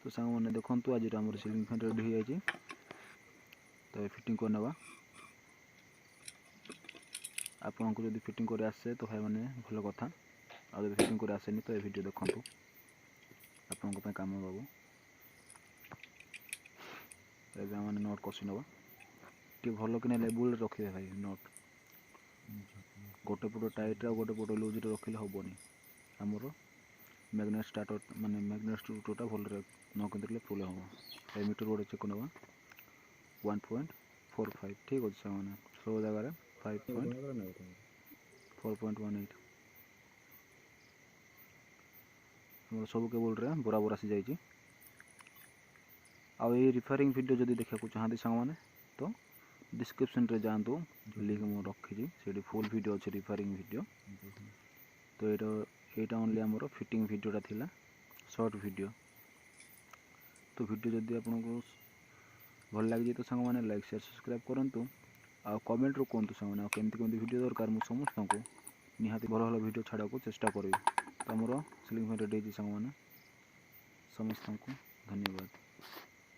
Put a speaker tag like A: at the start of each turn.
A: तो सांग मैंने देखु आज आम सिलिंग फैन रेडी हो जाए तो ये फिटिंग कर नेबा आपन को जब फिटिंग कर आसे तो भाई मैंने भल कथा आ जब फिटिंग कर आसेनी तो ये वीडियो देखु आपण काम बाबू मैंने नट कषि नवा टे भल कि लेवल रखिए भाई नट गोटे पट टाइट गोटे पट लुज रखिले हेनी आमर मैग्नेट स्टार्टर माने मैग्नेट स्क्रूटा भल न किले फुल हम मीटर गोटे चेक नवा 1.45 ठीक अच्छे मैंने सब जगह 5.4.18 सब केबल रे बराबर आसी जाइए आ रिफारिंग वीडियो जदि देखा चाहती सांग मैंने तो डिस्क्रिप्शन रे जातु लिंक मुझे रखी से फुल वीडियो अच्छे रिफारिंग वीडियो तो यहाँ ओनली आमर फिटिंग वीडियोटा थिला शॉर्ट वीडियो तो वीडियो जदि आपको भल लगे तो सांग मैंने लाइक शेयर सब्सक्राइब करूँ आ कमेंट रू कहतु सांग मैंने केमती केमती वीडियो दरकार मुझे समस्त को निहाती भल भल वीडियो छाड़ा को चेष्टा करी तो आमर सिलिंग फैन रेडी सांग मैंने समस्त को धन्यवाद।